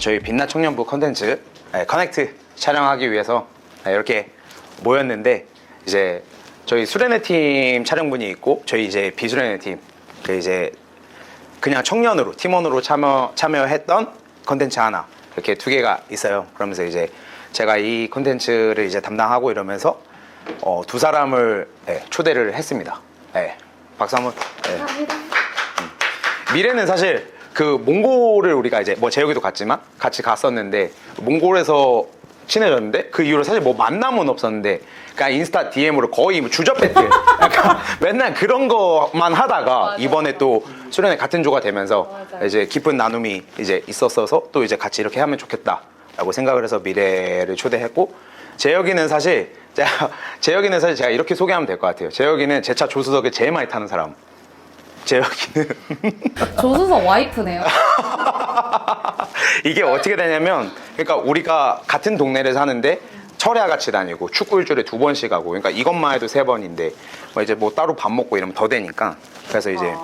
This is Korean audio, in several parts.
저희 빛나 청년부 컨텐츠 커넥트 촬영하기 위해서 이렇게 모였는데, 이제 저희 수련회 팀 촬영분이 있고 저희 이제 비수련회 팀, 이제 그냥 청년으로 팀원으로 참여했던 컨텐츠 하나, 이렇게 두 개가 있어요. 그러면서 이제 제가 이 컨텐츠를 이제 담당하고 이러면서 두 사람을 초대를 했습니다. 박수 한번. 미래는 사실 그 몽골을 우리가 이제 뭐 재혁이도 갔지만 같이 갔었는데, 몽골에서 친해졌는데 그 이후로 사실 뭐 만남은 없었는데 그냥 인스타 DM으로 거의 뭐 주접 배틀 약간 맨날 그런 거만 하다가 맞아, 이번에 맞아. 또 수련회 같은 조가 되면서 맞아. 이제 깊은 나눔이 이제 있었어서 또 이제 같이 이렇게 하면 좋겠다라고 생각을 해서 미래를 초대했고, 재혁이는 사실 제가 이렇게 소개하면 될 것 같아요. 재혁이는 제 차 조수석에 제일 많이 타는 사람. 재혁이는 조수석 와이프네요. 이게 어떻게 되냐면, 그러니까 우리가 같은 동네를 사는데 철야 같이 다니고 축구 일주일에 2번씩 하고, 그러니까 이것만 해도 3번인데 뭐 이제 뭐 따로 밥 먹고 이러면 더 되니까, 그래서 이제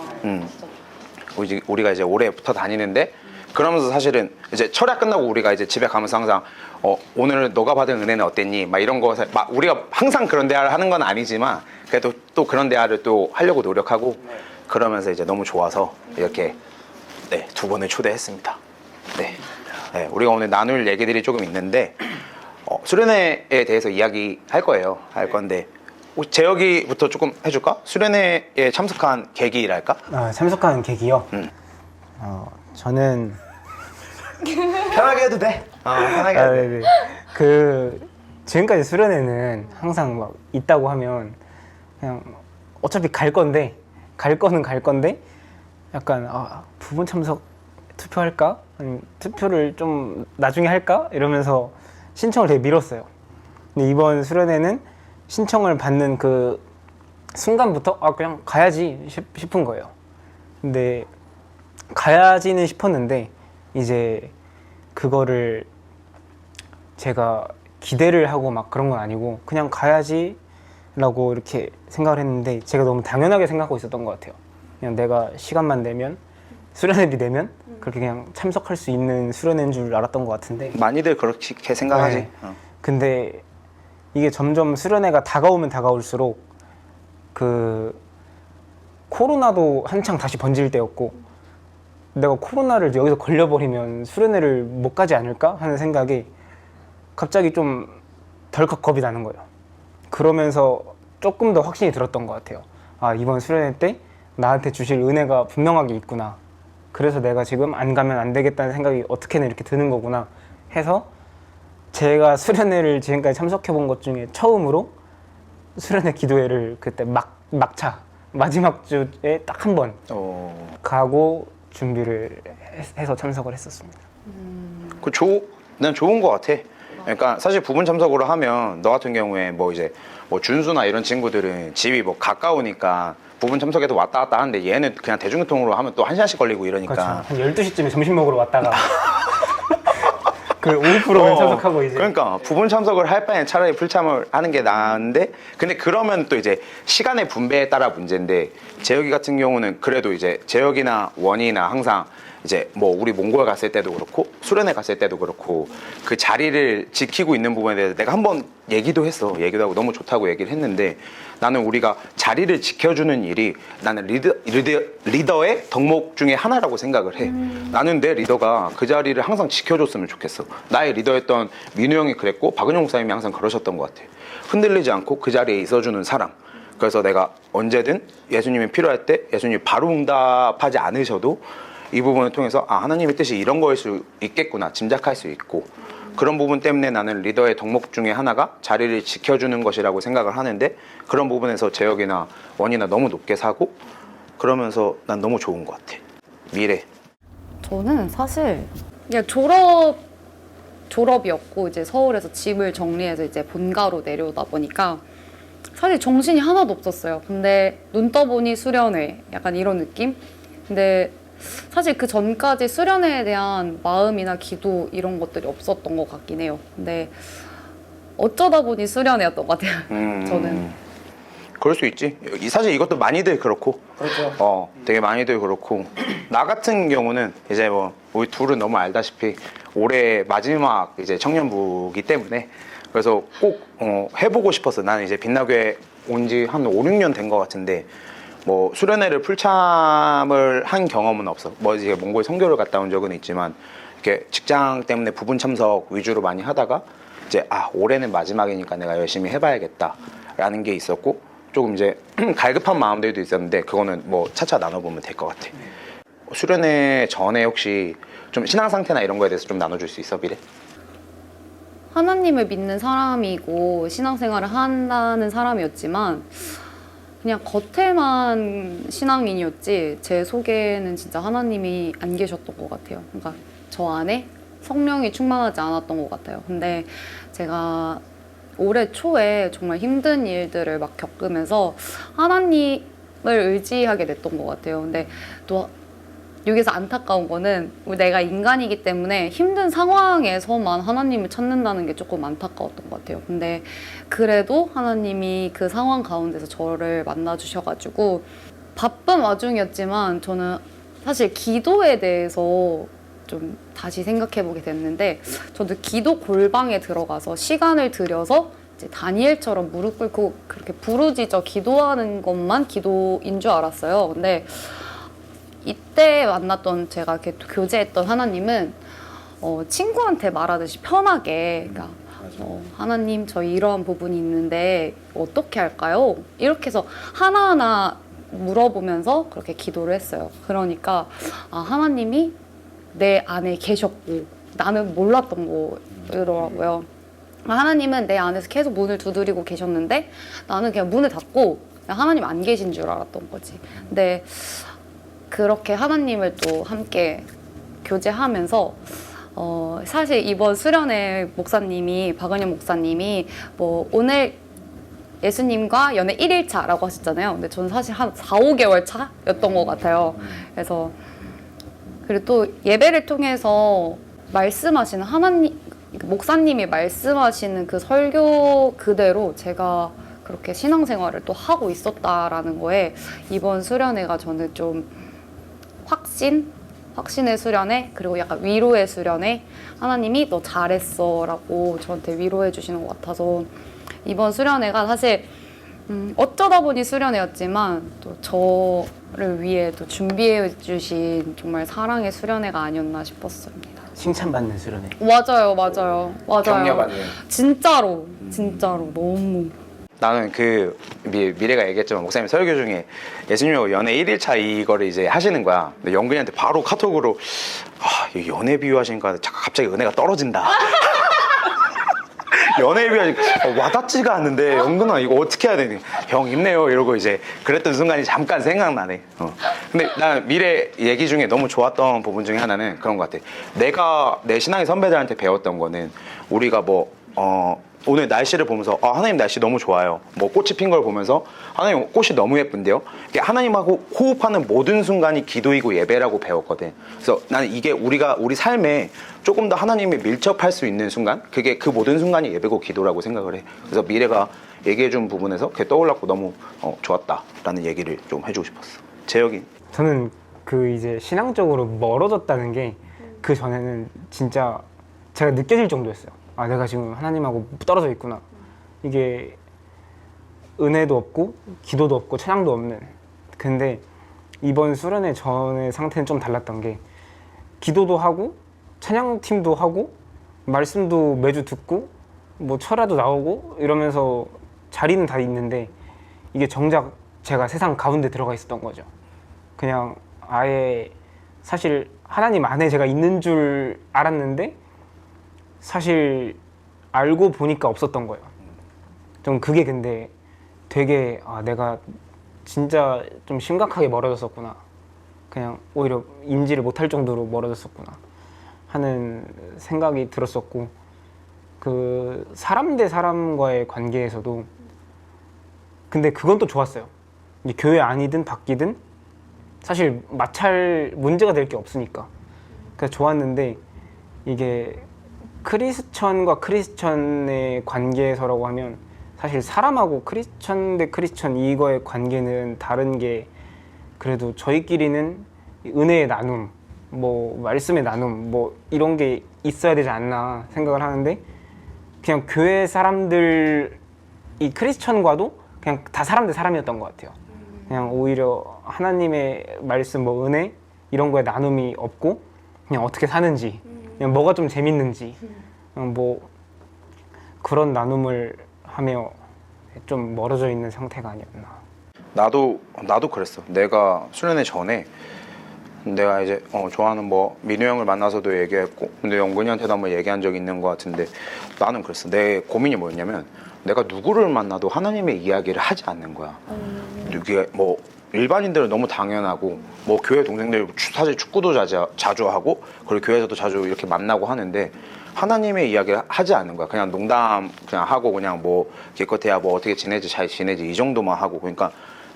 우리가 이제 오래 붙어 다니는데, 그러면서 사실은 이제 철야 끝나고 우리가 이제 집에 가면서 항상 오늘 너가 받은 은혜는 어땠니? 막 이런 거, 막 우리가 항상 그런 대화를 하는 건 아니지만 그래도 또 그런 대화를 또 하려고 노력하고, 그러면서 이제 너무 좋아서 이렇게 두 분을 초대했습니다. 우리가 오늘 나눌 얘기들이 조금 있는데, 수련회에 대해서 이야기할 거예요. 할 건데 재혁이부터 조금 해줄까? 수련회에 참석한 계기랄까? 참석한 계기요? 저는 편하게 해도 돼. 편하게 해도 돼. 네네. 지금까지 수련회는 항상 막 있다고 하면 그냥 어차피 갈 건데 약간 부분 참석 투표할까? 아니면 투표를 좀 나중에 할까? 이러면서 신청을 되게 미뤘어요. 근데 이번 수련회는 신청을 받는 그 순간부터 그냥 가야지 싶은 거예요. 근데 가야지는 싶었는데 이제 그거를 제가 기대를 하고 막 그런 건 아니고 그냥 가야지 라고 이렇게 생각을 했는데, 제가 너무 당연하게 생각하고 있었던 것 같아요. 그냥 내가 시간만 내면, 수련회비 내면 그렇게 그냥 참석할 수 있는 수련회인 줄 알았던 것 같은데, 많이들 그렇게 생각하지. 네. 근데 이게 점점 수련회가 다가오면 다가올수록 코로나도 한창 다시 번질 때였고, 내가 코로나를 여기서 걸려버리면 수련회를 못 가지 않을까 하는 생각이 갑자기 좀 덜컥 겁이 나는 거예요. 그러면서 조금 더 확신이 들었던 것 같아요. 이번 수련회 때 나한테 주실 은혜가 분명하게 있구나. 그래서 내가 지금 안 가면 안 되겠다는 생각이 어떻게든 이렇게 드는 거구나 해서, 제가 수련회를 지금까지 참석해 본 것 중에 처음으로 수련회 기도회를 그때 막차 마지막 주에 딱 한 번 가고 준비를 해서 참석을 했었습니다. 난 좋은 것 같아. 그러니까 사실 부분 참석으로 하면 너 같은 경우에 뭐 이제 뭐 준수나 이런 친구들은 집이 뭐 가까우니까 부분 참석해도 왔다 갔다 하는데, 얘는 그냥 대중교통으로 하면 또 1시간씩 걸리고 이러니까. 그렇죠. 한 12시쯤에 점심 먹으러 왔다가 그 50%는 참석하고 이제. 그러니까 부분 참석을 할 바엔 차라리 풀참을 하는 게 나은데, 근데 그러면 또 이제 시간의 분배에 따라 문제인데, 재혁이 같은 경우는 그래도 이제 재혁이나 원이나 항상 이제 뭐 우리 몽골 갔을 때도 그렇고 수련회 갔을 때도 그렇고 그 자리를 지키고 있는 부분에 대해서 내가 한번 얘기도 하고 너무 좋다고 얘기를 했는데, 나는 우리가 자리를 지켜주는 일이 나는 리더의 덕목 중에 하나라고 생각을 해. 나는 내 리더가 그 자리를 항상 지켜줬으면 좋겠어. 나의 리더였던 민우 형이 그랬고 박은영 목사님이 항상 그러셨던 것 같아. 흔들리지 않고 그 자리에 있어주는 사람. 그래서 내가 언제든 예수님이 필요할 때 예수님이 바로 응답하지 않으셔도 이 부분을 통해서 하나님의 뜻이 이런 거일 수 있겠구나 짐작할 수 있고, 그런 부분 때문에 나는 리더의 덕목 중에 하나가 자리를 지켜주는 것이라고 생각을 하는데, 그런 부분에서 재혁이나 원이나 너무 높게 사고, 그러면서 난 너무 좋은 것 같아. 미래. 저는 사실 그냥 졸업이었고 이제 서울에서 집을 정리해서 이제 본가로 내려오다 보니까 사실 정신이 하나도 없었어요. 근데 눈 떠보니 수련회 약간 이런 느낌? 근데 사실 그 전까지 수련회에 대한 마음이나 기도 이런 것들이 없었던 것 같긴 해요. 근데 어쩌다 보니 수련회였던 것 같아요. 저는. 그럴 수 있지. 사실 이것도 많이들 그렇고. 그렇죠. 되게 많이들 그렇고. 나 같은 경우는 이제 뭐 우리 둘은 너무 알다시피 올해 마지막 이제 청년부기 때문에 그래서 꼭 해보고 싶어서 나는 이제 빛나교에 온 지 한 5, 6년 된 것 같은데 뭐 수련회를 풀참을 한 경험은 없어. 뭐 이제 몽골 선교를 갔다 온 적은 있지만 이렇게 직장 때문에 부분 참석 위주로 많이 하다가 이제 올해는 마지막이니까 내가 열심히 해봐야겠다라는 게 있었고 조금 이제 갈급한 마음들도 있었는데 그거는 뭐 차차 나눠보면 될 것 같아. 수련회 전에 혹시 좀 신앙 상태나 이런 거에 대해서 좀 나눠줄 수 있어, 미래? 하나님을 믿는 사람이고 신앙생활을 한다는 사람이었지만 그냥 겉에만 신앙인이었지 제 속에는 진짜 하나님이 안 계셨던 것 같아요. 그러니까 저 안에 성령이 충만하지 않았던 것 같아요. 근데 제가 올해 초에 정말 힘든 일들을 막 겪으면서 하나님을 의지하게 됐던 것 같아요. 근데 또 여기서 안타까운 거는 내가 인간이기 때문에 힘든 상황에서만 하나님을 찾는다는 게 조금 안타까웠던 것 같아요. 근데 그래도 하나님이 그 상황 가운데서 저를 만나주셔가지고 바쁜 와중이었지만 저는 사실 기도에 대해서 좀 다시 생각해보게 됐는데 저도 기도 골방에 들어가서 시간을 들여서 이제 다니엘처럼 무릎 꿇고 그렇게 부르짖어 기도하는 것만 기도인 줄 알았어요. 근데 이때 만났던 제가 이렇게 교제했던 하나님은 친구한테 말하듯이 편하게 그러니까 하나님 저희 이러한 부분이 있는데 어떻게 할까요? 이렇게 해서 하나하나 물어보면서 그렇게 기도를 했어요. 그러니까 하나님이 내 안에 계셨고 나는 몰랐던 거더라고요. 하나님은 내 안에서 계속 문을 두드리고 계셨는데 나는 그냥 문을 닫고 그냥 하나님 안 계신 줄 알았던 거지. 근데 그렇게 하나님을 또 함께 교제하면서 사실 이번 수련회 목사님이 박은영 목사님이 뭐 오늘 예수님과 연애 1일차라고 하셨잖아요. 근데 저는 사실 한 4, 5개월 차였던 것 같아요. 그래서 그리고 또 예배를 통해서 말씀하시는 하나님 목사님이 말씀하시는 그 설교 그대로 제가 그렇게 신앙생활을 또 하고 있었다라는 거에 이번 수련회가 저는 좀 확신의 수련회 그리고 약간 위로의 수련회 하나님이 너 잘했어 라고 저한테 위로해 주시는 것 같아서 이번 수련회가 사실 어쩌다 보니 수련회였지만 또 저를 위해 또 준비해 주신 정말 사랑의 수련회가 아니었나 싶었습니다. 칭찬받는 수련회. 맞아요. 격려받는. 진짜로 너무. 나는 그 미래가 얘기했지만 목사님 설교 중에 예수님하고 연애 1일차 이거를 이제 하시는 거야. 근데 영근이한테 바로 카톡으로 이 연애 비유하시니까 갑자기 은혜가 떨어진다. 연애 비유하니까 와닿지가 않는데 영근아 이거 어떻게 해야 되니? 형 힘내요 이러고 이제 그랬던 순간이 잠깐 생각나네. 근데 난 미래 얘기 중에 너무 좋았던 부분 중에 하나는 그런 것 같아. 내가 내 신앙의 선배들한테 배웠던 거는 우리가 오늘 날씨를 보면서 하나님 날씨 너무 좋아요. 뭐 꽃이 핀 걸 보면서 하나님 꽃이 너무 예쁜데요. 이게 하나님하고 호흡하는 모든 순간이 기도이고 예배라고 배웠거든. 그래서 나는 이게 우리 삶에 조금 더 하나님에 밀접할 수 있는 순간 그게 그 모든 순간이 예배고 기도라고 생각을 해. 그래서 미래가 얘기해준 부분에서 그게 떠올랐고 너무 좋았다라는 얘기를 좀 해주고 싶었어. 재혁이. 저는 그 이제 신앙적으로 멀어졌다는 게 그 전에는 진짜 제가 느껴질 정도였어요. 내가 지금 하나님하고 떨어져 있구나. 이게 은혜도 없고 기도도 없고 찬양도 없는. 근데 이번 수련회 전의 상태는 좀 달랐던 게 기도도 하고 찬양팀도 하고 말씀도 매주 듣고 뭐 철야도 나오고 이러면서 자리는 다 있는데 이게 정작 제가 세상 가운데 들어가 있었던 거죠. 그냥 아예 사실 하나님 안에 제가 있는 줄 알았는데 사실 알고 보니까 없었던 거예요. 좀 그게 근데 되게 내가 진짜 좀 심각하게 멀어졌었구나. 그냥 오히려 인지를 못할 정도로 멀어졌었구나 하는 생각이 들었었고 그 사람 대 사람과의 관계에서도 근데 그건 또 좋았어요. 이제 교회 아니든 밖이든 사실 마찰 문제가 될 게 없으니까 그래서 좋았는데 이게 크리스천과 크리스천의 관계에서라고 하면 사실 사람하고 크리스천 대 크리스천 이거의 관계는 다른 게 그래도 저희끼리는 은혜의 나눔 뭐 말씀의 나눔 뭐 이런 게 있어야 되지 않나 생각을 하는데 그냥 교회 사람들 이 크리스천과도 그냥 다 사람 대 사람이었던 것 같아요. 그냥 오히려 하나님의 말씀 뭐 은혜 이런 거에 나눔이 없고 그냥 어떻게 사는지 그냥 뭐가 좀 재밌는지 그냥 뭐 그런 나눔을 하며 좀 멀어져 있는 상태가 아니었나. 나도 그랬어. 내가 수련회 전에 내가 이제 좋아하는 뭐 민우 형을 만나서도 얘기했고, 근데 영근이한테도 한번 얘기한 적이 있는 것 같은데, 나는 그랬어. 내 고민이 뭐였냐면 내가 누구를 만나도 하나님의 이야기를 하지 않는 거야. 이게 뭐 일반인들은 너무 당연하고, 뭐 교회 동생들 사실 축구도 자주 하고, 그리고 교회에서도 자주 이렇게 만나고 하는데 하나님의 이야기를 하지 않는 거야. 그냥 농담 그냥 하고, 그냥 뭐 기껏해야 뭐 어떻게 지내지 잘 지내지 이 정도만 하고. 그러니까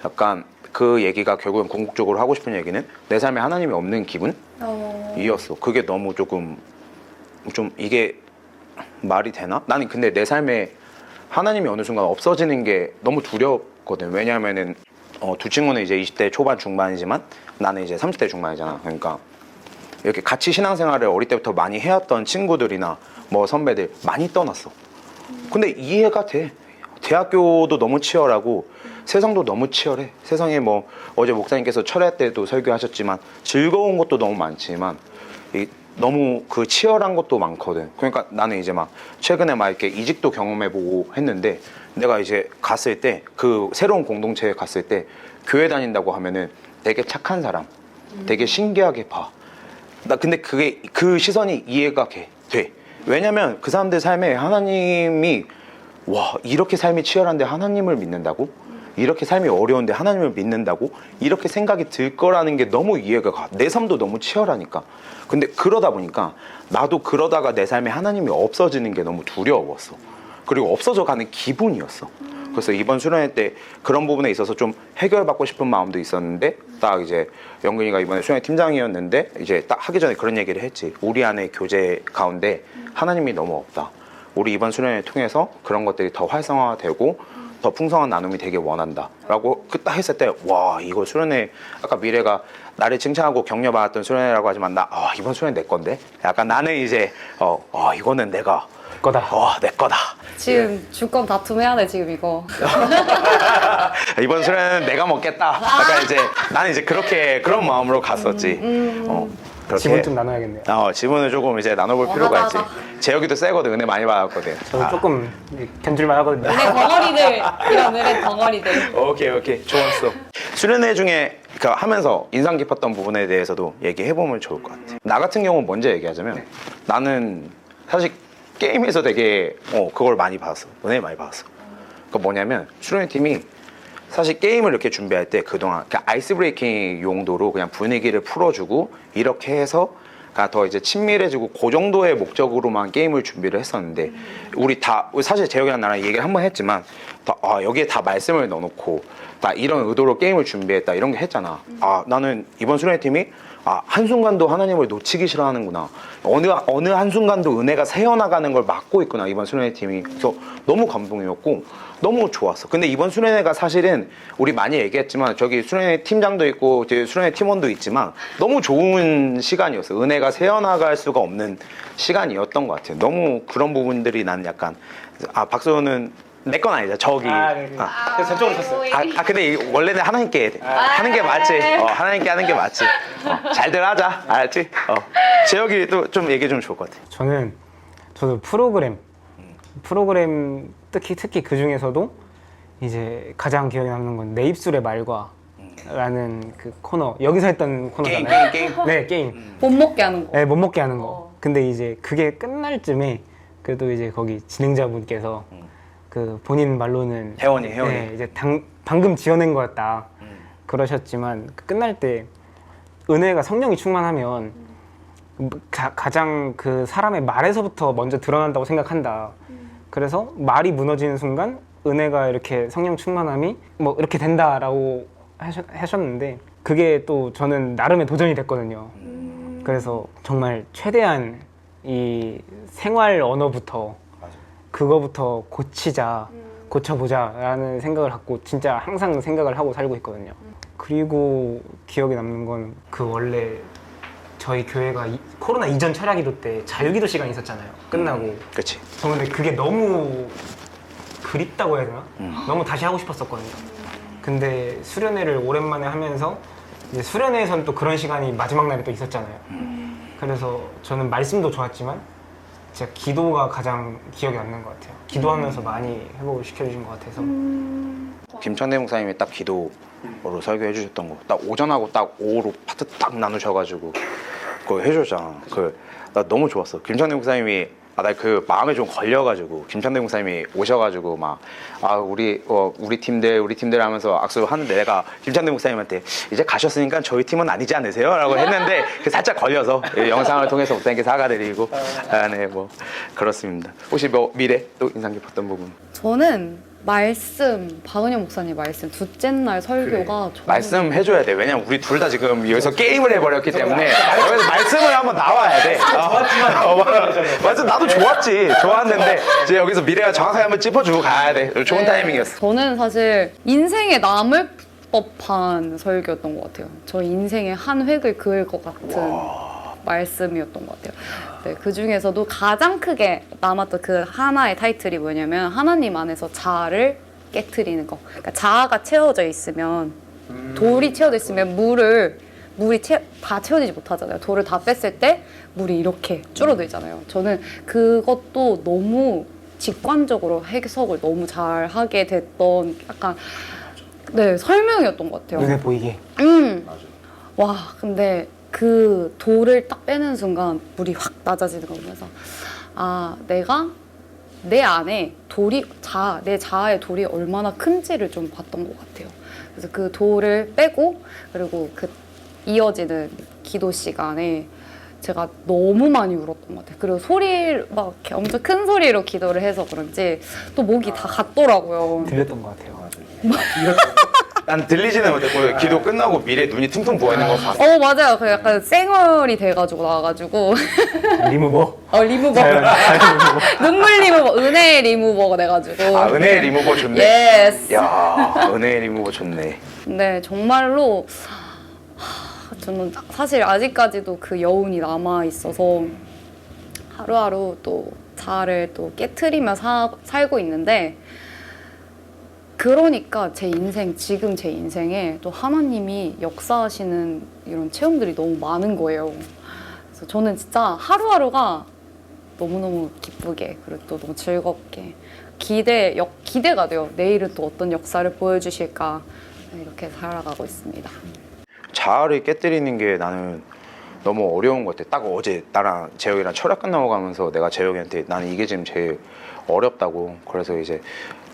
약간 그 얘기가 결국은 궁극적으로 하고 싶은 얘기는 내 삶에 하나님이 없는 기분이었어. 그게 너무 조금 좀 이게 말이 되나? 나는 근데 내 삶에 하나님이 어느 순간 없어지는 게 너무 두렵거든. 왜냐하면은 두 친구는 이제 20대 초반 중반이지만 나는 이제 30대 중반이잖아. 그러니까 이렇게 같이 신앙생활을 어릴 때부터 많이 해왔던 친구들이나 뭐 선배들 많이 떠났어. 근데 이해가 돼. 대학교도 너무 치열하고 세상도 너무 치열해. 세상에 뭐 어제 목사님께서 철야 때도 설교하셨지만 즐거운 것도 너무 많지만 너무 그 치열한 것도 많거든. 그러니까 나는 이제 막 최근에 막 이렇게 이직도 경험해보고 했는데, 내가 이제 갔을 때 그 새로운 공동체에 갔을 때 교회 다닌다고 하면은 되게 착한 사람, 되게 신기하게 봐. 나 근데 그게 그 시선이 이해가 돼. 왜냐면 그 사람들 삶에 하나님이 와 이렇게 삶이 치열한데 하나님을 믿는다고? 이렇게 삶이 어려운데 하나님을 믿는다고? 이렇게 생각이 들 거라는 게 너무 이해가 가. 내 삶도 너무 치열하니까. 근데 그러다 보니까 나도 그러다가 내 삶에 하나님이 없어지는 게 너무 두려웠어. 그리고 없어져 가는 기분이었어. 그래서 이번 수련회 때 그런 부분에 있어서 좀 해결받고 싶은 마음도 있었는데, 딱 이제 영근이가 이번에 수련회 팀장이었는데 이제 딱 하기 전에 그런 얘기를 했지. 우리 안에 교제 가운데 하나님이 너무 없다. 우리 이번 수련회 통해서 그런 것들이 더 활성화되고 더 풍성한 나눔이 되게 원한다 라고 딱 했을 때, 와 이거 수련회, 아까 미래가 나를 칭찬하고 격려받았던 수련회라고 하지만 이번 수련회 내 건데, 약간 나는 이제 이거는 내가 거다. 내 거다. 지금 주권 다툼해야 돼 지금 이거. 이번 수련회는 내가 먹겠다. 약간 이제 나는 이제 그런 마음으로 갔었지. 그렇게 지분 좀 나눠야겠네요. 지분을 조금 이제 나눠볼 필요가 있지. 하다. 재혁이도 세거든. 은혜 많이 받았거든. 저는 조금 견딜만 하거든요. 은혜 덩어리들, 이런 은혜 덩어리들. 오케이 좋았어. 수련회 중에 하면서 인상 깊었던 부분에 대해서도 얘기해보면 좋을 것 같아. 나 같은 경우는 먼저 얘기하자면, 나는 사실 게임에서 되게 그걸 많이 받았어. 은혜 많이 받았어. 그러니까 뭐냐면 수련회 팀이 사실 게임을 이렇게 준비할 때 그동안 그냥 아이스 브레이킹 용도로 그냥 분위기를 풀어주고 이렇게 해서 더 이제 친밀해지고 그 정도의 목적으로만 게임을 준비를 했었는데, 우리 다 사실 재혁이랑 나랑 얘기를 한번 했지만 여기에 다 말씀을 넣어놓고 다 이런 의도로 게임을 준비했다 이런 게 했잖아. 나는 이번 수련회 팀이 한순간도 하나님을 놓치기 싫어하는구나. 어느 한순간도 은혜가 새어나가는 걸 막고 있구나, 이번 수련회 팀이. 그래서 너무 감동이었고 너무 좋았어. 근데 이번 수련회가 사실은 우리 많이 얘기했지만 저기 수련회 팀장도 있고 수련회 팀원도 있지만 너무 좋은 시간이었어. 은혜가 새어나갈 수가 없는 시간이었던 것 같아요. 너무 그런 부분들이 난 약간 박수는 내 건 아니다. 저기. 네. 그래서 저쪽으로 섰어요. 근데 원래는 하나님께 하는 게 맞지. 하나님께 하는 게 맞지. 잘들 하자. 알았지? 재혁이 또 좀 얘기해 주면 좋을 것 같아. 저도 프로그램 특히 그 중에서도 이제 가장 기억에 남는 건 내 입술의 말과 라는 그 코너, 여기서 했던 코너잖아요. 게임. 네, 게임. 못 먹게 하는 거. 네, 못 먹게 하는 거. 근데 이제 그게 끝날 쯤에 그래도 이제 거기 진행자분께서 그 본인 말로는 혜원이. 네, 이제 방금 지어낸 거였다 그러셨지만, 끝날 때 은혜가 성령이 충만하면 가장 그 사람의 말에서부터 먼저 드러난다고 생각한다. 그래서 말이 무너지는 순간 은혜가 이렇게 성령 충만함이 뭐 이렇게 된다라고 하셨는데, 그게 또 저는 나름의 도전이 됐거든요. 그래서 정말 최대한 이 생활 언어부터 그거부터 고쳐보자 라는 생각을 갖고 진짜 항상 생각을 하고 살고 있거든요. 그리고 기억에 남는 건 그 원래 저희 교회가 코로나 이전 철야기도 때 자유기도 시간이 있었잖아요. 끝나고. 그렇지. 저 근데 그게 너무 그립다고 해야 되나? 너무 다시 하고 싶었었거든요. 근데 수련회를 오랜만에 하면서 이제 수련회에선 또 그런 시간이 마지막 날에 또 있었잖아요. 그래서 저는 말씀도 좋았지만 진짜 기도가 가장 기억에 남는 것 같아요. 기도하면서 많이 회복을 시켜주신 것 같아서. 김천대 목사님이 딱 기도로 설교해 주셨던 거 딱 오전하고 딱 오후로 파트 딱 나누셔가지고 그거 해주셨잖아. 나 너무 좋았어. 김천대 목사님이 나 그 마음에 좀 걸려가지고 김천대 목사님이 오셔가지고 막 우리 팀들 하면서 악수하는데 내가 김천대 목사님한테 이제 가셨으니까 저희 팀은 아니지 않으세요? 라고 했는데 살짝 걸려서 영상을 통해서 목사님께 사과드리고 네, 뭐 그렇습니다. 혹시 뭐 미래 또 인상 깊었던 부분? 저는 박은영 목사님 말씀 둘째 날 설교가 정말 말씀 해줘야 돼. 왜냐면 우리 둘 다 지금 여기서 게임을 해버렸기 때문에 여기서 말씀을 한번 나와야 돼. 좋았지만 맞아, 나도 좋았는데 이제 여기서 미래가 정확하게 한번 짚어주고 가야 돼. 좋은 타이밍이었어. 저는 사실 인생에 남을 법한 설교였던 것 같아요. 저 인생의 한 획을 그을 것 같은 말씀이었던 것 같아요. 네, 그 중에서도 가장 크게 남았던 그 하나의 타이틀이 뭐냐면 하나님 안에서 자아를 깨트리는 거. 그러니까 자아가 채워져 있으면 돌이 채워져 있으면 물이 다 채워지지 못하잖아요. 돌을 다 뺐을 때 물이 이렇게 줄어들잖아요. 저는 그것도 너무 직관적으로 해석을 너무 잘 하게 됐던 약간 설명이었던 것 같아요. 눈에 보이게. 와, 근데 그 돌을 딱 빼는 순간 물이 확 낮아지는 거 보면서 내가 내 안에 내 자아의 돌이 얼마나 큰지를 좀 봤던 것 같아요. 그래서 그 돌을 빼고 그리고 그 이어지는 기도 시간에 제가 너무 많이 울었던 것 같아요. 그리고 막 이렇게 엄청 큰 소리로 기도를 해서 그런지 또 목이 다 갔더라고요. 들렸던 것 같아요. 난 들리지는 못했고 기도 끝나고 미래 눈이 퉁퉁 부어있는 거 봤어. 맞아요. 그 약간 쌩얼이 돼가지고 나와가지고 리무버? 리무버. 눈물 리무버, 은혜 리무버가 돼가지고. 은혜의 리무버 좋네. 예스. 야, 은혜의 리무버 좋네. 근데 정말로 저는 사실 아직까지도 그 여운이 남아 있어서 하루하루 또 자아를 또 깨트리며 살고 있는데, 그러니까 지금 제 인생에 또 하나님이 역사하시는 이런 체험들이 너무 많은 거예요. 그래서 저는 진짜 하루하루가 너무너무 기쁘게, 그리고 또 너무 즐겁게 기대가 돼요. 내일은 또 어떤 역사를 보여주실까, 이렇게 살아가고 있습니다. 자아를 깨뜨리는 게 나는 너무 어려운 것 같아. 딱 어제 나랑 재혁이랑 철학 끝나고 가면서 내가 재혁이한테 나는 이게 지금 제일 어렵다고, 그래서 이제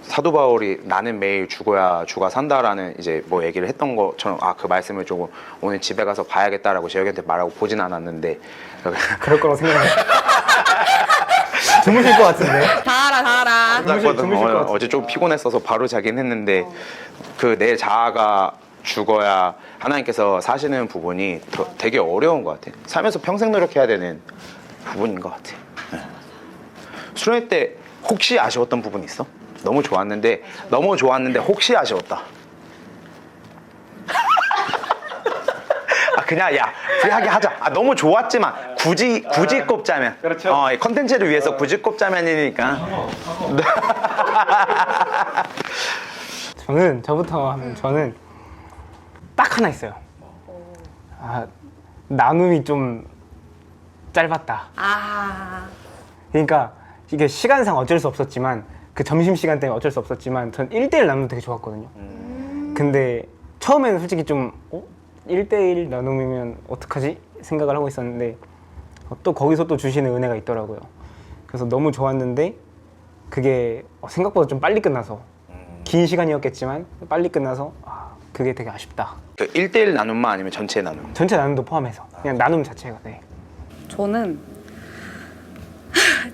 사도 바울이 나는 매일 죽어야 주가 산다라는 이제 뭐 얘기를 했던 것처럼 그 말씀을 조금 오늘 집에 가서 봐야겠다라고 재혁이한테 말하고 보진 않았는데 그럴 거라고 생각해요. 주무실 것 같은데. 다 알아. 주무실 것 같아. 어제 좀 피곤했어서 바로 자긴 했는데 그 내 자아가 죽어야 하나님께서 사시는 부분이 되게 어려운 것 같아. 살면서 평생 노력해야 되는 부분인 것 같아. 수련회 때 혹시 아쉬웠던 부분 있어? 너무 좋았는데 혹시 아쉬웠다. 그냥 프리하게 하자. 너무 좋았지만 굳이 꼽자면. 그렇죠. 컨텐츠를 위해서 굳이 꼽자면이니까. 저부터 하면 저는 딱 하나 있어요. 나눔이 좀 짧았다. 그러니까 이게 시간상 어쩔 수 없었지만, 그 점심시간 때문에 어쩔 수 없었지만 전 1대1 나눔 되게 좋았거든요. 근데 처음에는 솔직히 좀 1대1 나눔이면 어떡하지? 생각을 하고 있었는데 또 거기서 또 주시는 은혜가 있더라고요. 그래서 너무 좋았는데 그게 생각보다 좀 빨리 끝나서, 긴 시간이었겠지만 빨리 끝나서 그게 되게 아쉽다. 그 1대1 나눔만 아니면 전체 나눔? 전체 나눔도 포함해서 그냥 나눔 자체가. 저는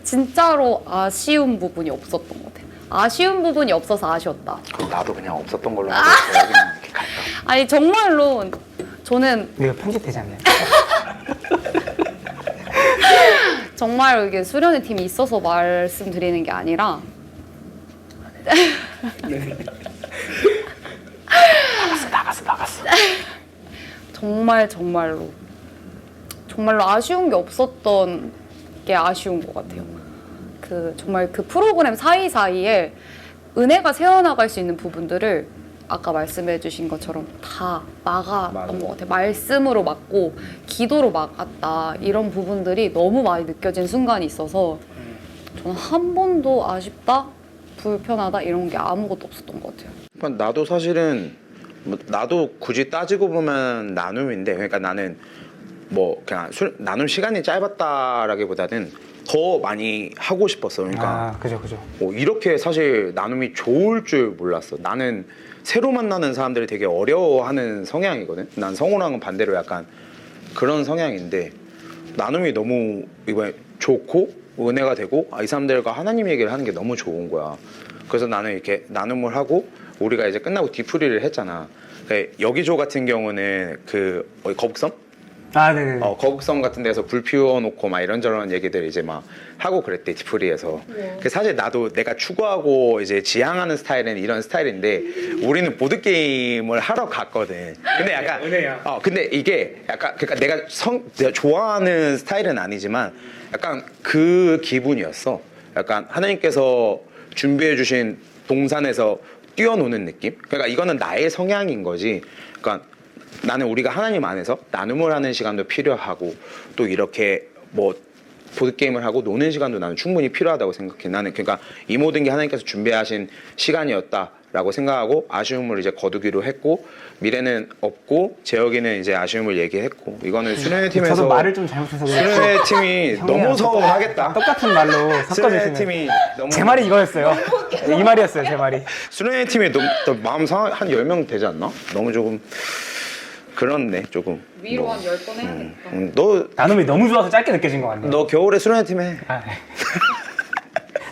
진짜로 아쉬운 부분이 없었던 것 같아요. 아쉬운 부분이 없어서 아쉬웠다. 그럼 나도 그냥 없었던 걸로 하고 이렇게 갈까? 아니 정말로 저는 이거 편집되지 않나요? 정말 이게 수련회 팀이 있어서 말씀드리는 게 아니라 나갔어. 정말로 정말로 아쉬운 게 없었던 게 아쉬운 것 같아요. 그 정말 그 프로그램 사이사이에 은혜가 새어나갈 수 있는 부분들을 아까 말씀해주신 것처럼 다 막았던 것 같아요. 말씀으로 막고 기도로 막았다. 이런 부분들이 너무 많이 느껴진 순간이 있어서 저는 한 번도 아쉽다, 불편하다 이런 게 아무것도 없었던 것 같아요. 그러니까 나도 사실은 뭐 나도 굳이 따지고 보면 나눔인데, 그러니까 나는 뭐 그냥 나눔 시간이 짧았다라기보다는 더 많이 하고 싶었어. 그러니까 아, 그죠. 뭐 이렇게 사실 나눔이 좋을 줄 몰랐어. 나는 새로 만나는 사람들이 되게 어려워하는 성향이거든. 난 성우랑은 반대로 약간 그런 성향인데 나눔이 너무 이번에 좋고 은혜가 되고 이 사람들과 하나님 얘기를 하는 게 너무 좋은 거야. 그래서 나는 이렇게 나눔을 하고 우리가 이제 끝나고 뒤풀이를 했잖아. 그러니까 여기조 같은 경우는 그 거북섬? 아, 네네. 거북섬 같은 데서 불 피워놓고 막 이런저런 얘기들 이제 막 하고 그랬대, 뒤풀이에서. 그 사실 나도 내가 추구하고 이제 지향하는 스타일은 이런 스타일인데 우리는 보드 게임을 하러 갔거든. 근데 약간 은혜야. 근데 이게 약간 그러니까 내가 좋아하는 스타일은 아니지만 약간 그 기분이었어. 약간 하나님께서 준비해 주신 동산에서 뛰어노는 느낌? 그러니까 이거는 나의 성향인 거지. 그러니까 나는 우리가 하나님 안에서 나눔을 하는 시간도 필요하고 또 이렇게 뭐 보드게임을 하고 노는 시간도 나는 충분히 필요하다고 생각해. 나는 그러니까 이 모든 게 하나님께서 준비하신 시간이었다라고 생각하고 아쉬움을 이제 거두기로 했고 미래는 없고 재혁이는 이제 아쉬움을 얘기했고 이거는 수련회 팀에서 저도 말을 좀 잘못해서 수련회 팀이 너무 서운하겠다. 똑같은 말로 수련회 섞어주시는. 팀이 너무 제 말이 이거였어요. 이 말이었어요, 제 말이. 수련회 팀이 너무 마음 상한 한 10명 되지 않나? 너무 조금 그렇네 조금. 위로 한 10번 해야겠다. 너 나눔이 너무 좋아서 짧게 느껴진 것 같네요. 너 겨울에 수련회 팀 해. 아, 네.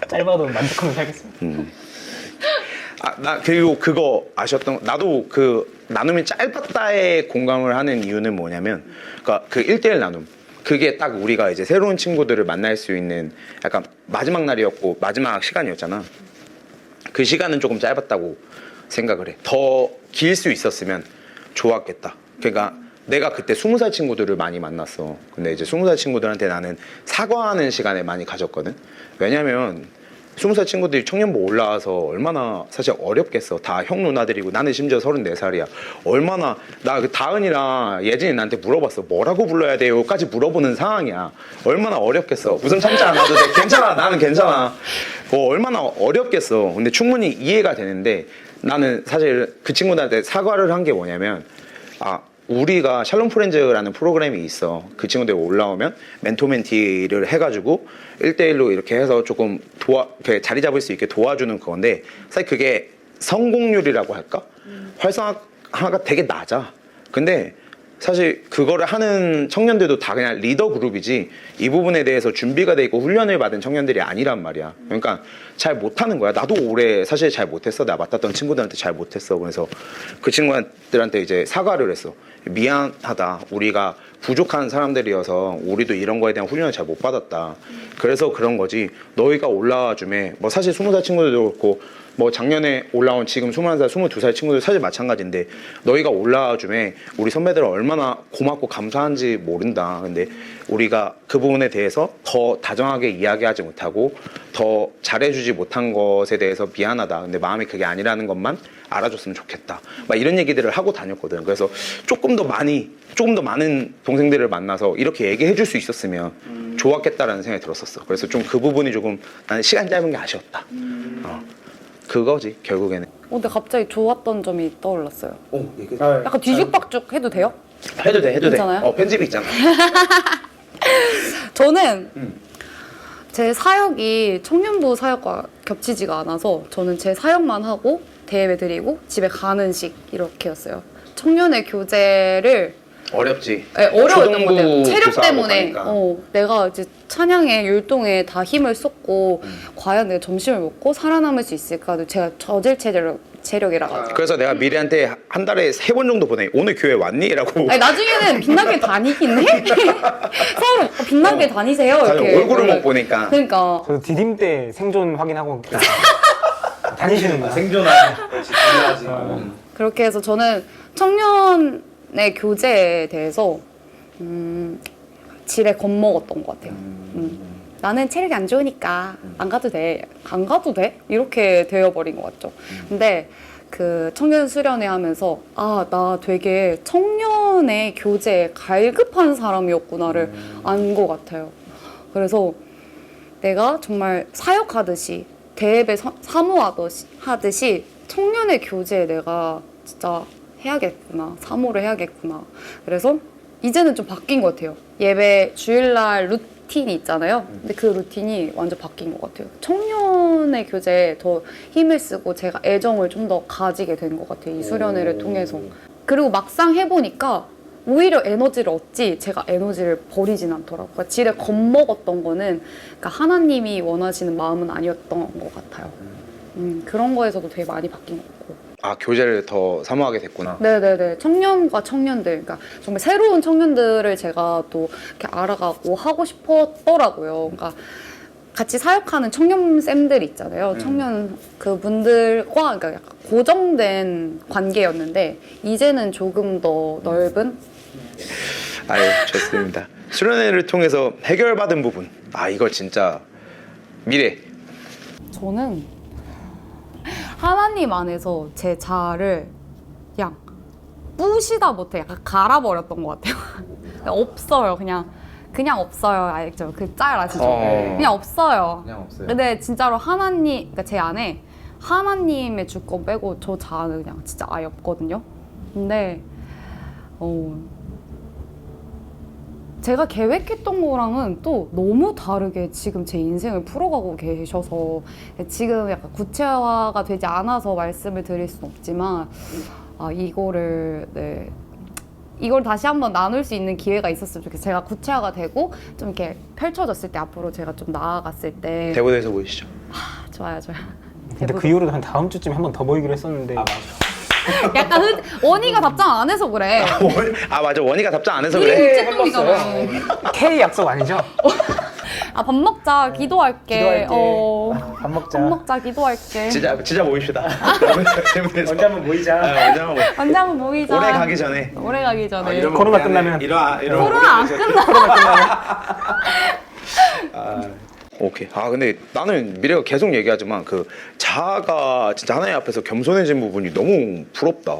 짧아도 만족하면서 살겠습니다. 나 그리고 그거 아셨던 나도 그 나눔이 짧았다에 공감을 하는 이유는 뭐냐면 그러니까 그 1대1 나눔 그게 딱 우리가 이제 새로운 친구들을 만날 수 있는 약간 마지막 날이었고 마지막 시간이었잖아. 그 시간은 조금 짧았다고 생각을 해. 더 길 수 있었으면 좋았겠다. 그러니까 내가 그때 20살 친구들을 많이 만났어. 근데 이제 20살 친구들한테 나는 사과하는 시간을 많이 가졌거든. 왜냐면 20살 친구들이 청년부 올라와서 얼마나 사실 어렵겠어. 다 형 누나들이고 나는 심지어 34살이야. 얼마나 나 그 다은이랑 예진이 나한테 물어봤어. 뭐라고 불러야 돼요?까지 물어보는 상황이야. 얼마나 어렵겠어. 웃음 참지 않아도 돼. 괜찮아. 나는 괜찮아. 얼마나 어렵겠어. 근데 충분히 이해가 되는데 나는 사실 그 친구들한테 사과를 한 게 뭐냐면 우리가 샬롬 프렌즈라는 프로그램이 있어. 그 친구들이 올라오면 멘토 멘티를 해가지고 1대1로 이렇게 해서 조금 이렇게 자리 잡을 수 있게 도와주는 그건데 사실 그게 성공률이라고 할까? 활성화가 되게 낮아. 근데 사실 그거를 하는 청년들도 다 그냥 리더 그룹이지 이 부분에 대해서 준비가 돼 있고 훈련을 받은 청년들이 아니란 말이야. 그러니까 잘 못하는 거야. 나도 올해 사실 잘 못했어. 나 맡았던 친구들한테 잘 못했어. 그래서 그 친구들한테 이제 사과를 했어. 미안하다. 우리가 부족한 사람들이어서 우리도 이런 거에 대한 훈련을 잘 못 받았다. 그래서 그런 거지. 너희가 올라와 주매 뭐 사실 20살 친구들도 그렇고 뭐 작년에 올라온 지금 21살, 22살 친구들 사실 마찬가지인데 너희가 올라와 주매 우리 선배들은 얼마나 고맙고 감사한지 모른다. 근데 우리가 그 부분에 대해서 더 다정하게 이야기하지 못하고 더 잘해주지 못한 것에 대해서 미안하다. 근데 마음이 그게 아니라는 것만 알아줬으면 좋겠다. 막 이런 얘기들을 하고 다녔거든. 그래서 조금 더 많은 동생들을 만나서 이렇게 얘기해 줄 수 있었으면 좋았겠다라는 생각이 들었었어. 그래서 좀 그 부분이 조금 나는 시간 짧은 게 아쉬웠다. 그거지 결국에는. 근데 갑자기 좋았던 점이 떠올랐어요. 얘기. 약간 뒤죽박죽 해도 돼요? 해도 돼. 괜찮아요? 편집이 있잖아. 저는 제 사역이 청년부 사역과 겹치지가 않아서 저는 제 사역만 하고 대회 드리고 집에 가는 식 이렇게였어요. 청년의 교제를 어렵지. 네, 어려웠던 것 같아요. 초등부 체력 교사하고 때문에 가니까. 내가 이제 찬양에 율동에 다 힘을 쏟고 과연 내가 점심을 먹고 살아남을 수 있을까? 제가 저질 체력이라 가지고. 그래서 내가 미래한테 한 달에 3번 정도 보내. 오늘 교회 왔니? 라고. 아니, 나중에는 빛나게 다니긴 해. 서로 빛나게 다니세요. 이렇게 얼굴을 못 보니까. 그러니까 저도 디딤 때 생존 확인하고 다니시는구나. 생존하지. 그렇지. 중요하지. 그렇게 해서 저는 청년의 교제에 대해서 지레 겁먹었던 것 같아요. 나는 체력이 안 좋으니까 안 가도 돼. 안 가도 돼? 이렇게 되어버린 것 같죠. 근데 그 청년 수련회 하면서 아, 나 되게 청년의 교제에 갈급한 사람이었구나를 안 것 같아요. 그래서 내가 정말 사역하듯이 대회에 사모하듯이 청년의 교제에 내가 진짜 해야겠구나. 사모를 해야겠구나. 그래서 이제는 좀 바뀐 것 같아요. 예배 주일날 루틴이 있잖아요. 근데 그 루틴이 완전 바뀐 것 같아요. 청년의 교제에 더 힘을 쓰고 제가 애정을 좀 더 가지게 된 것 같아요. 이 수련회를 통해서. 그리고 막상 해보니까 오히려 에너지를 얻지 제가 에너지를 버리진 않더라고요. 그러니까 지레 겁먹었던 거는 그러니까 하나님이 원하시는 마음은 아니었던 것 같아요. 그런 거에서도 되게 많이 바뀐 것 같고. 아, 교제를 더 사모하게 됐구나. 네네네. 청년과 청년들, 그러니까 정말 새로운 청년들을 제가 또 이렇게 알아가고 하고 싶었더라고요. 그러니까 같이 사역하는 청년 쌤들 있잖아요. 청년 그분들과 그러니까 약간 고정된 관계였는데 이제는 조금 더 넓은. 아유, 좋습니다. 수련회를 통해서 해결받은 부분. 아, 이거 진짜 미래. 저는 하나님 안에서 제 자아를 그냥 부시다 못해 약간 갈아버렸던 것 같아요. 없어요. 그냥 없어요. 알죠? 그 짤 아시죠? 그냥 없어요. 그냥 없어요. 근데 진짜로 하나님, 그러니까 제 안에 하나님의 주권 빼고 저 자아는 그냥 진짜 아예 없거든요. 근데 제가 계획했던 거랑은 또 너무 다르게 지금 제 인생을 풀어가고 계셔서 지금 약간 구체화가 되지 않아서 말씀을 드릴 수는 없지만 이걸 다시 한번 나눌 수 있는 기회가 있었으면 좋겠어요. 제가 구체화가 되고 좀 이렇게 펼쳐졌을 때 앞으로 제가 좀 나아갔을 때 대본에서 보이시죠? 좋아요. 근데 그 이후로도 한 다음 주쯤에 한 번 더 보이기로 했었는데 약간 원희가 답장 안 해서 그래. 아, 맞아. 원희가 답장 안 해서 우리 그래. 둘째똥이잖아. K 약속 아니죠? 밥 먹자. 기도할게. 밥 먹자. 밥 먹자. 기도할게. 진짜 모입시다. 대본에서. 언제 한번 모이자. 언제 한번 모입시다. 언제 한번 모이자. 올해 가기 전에. 올해 가기 전에. 이러면 코로나 미안해. 끝나면. 코로나 안 끝나. 오케이. 아, 근데 나는 미래가 계속 얘기하지만 그 자아가 진짜 하나님 앞에서 겸손해진 부분이 너무 부럽다.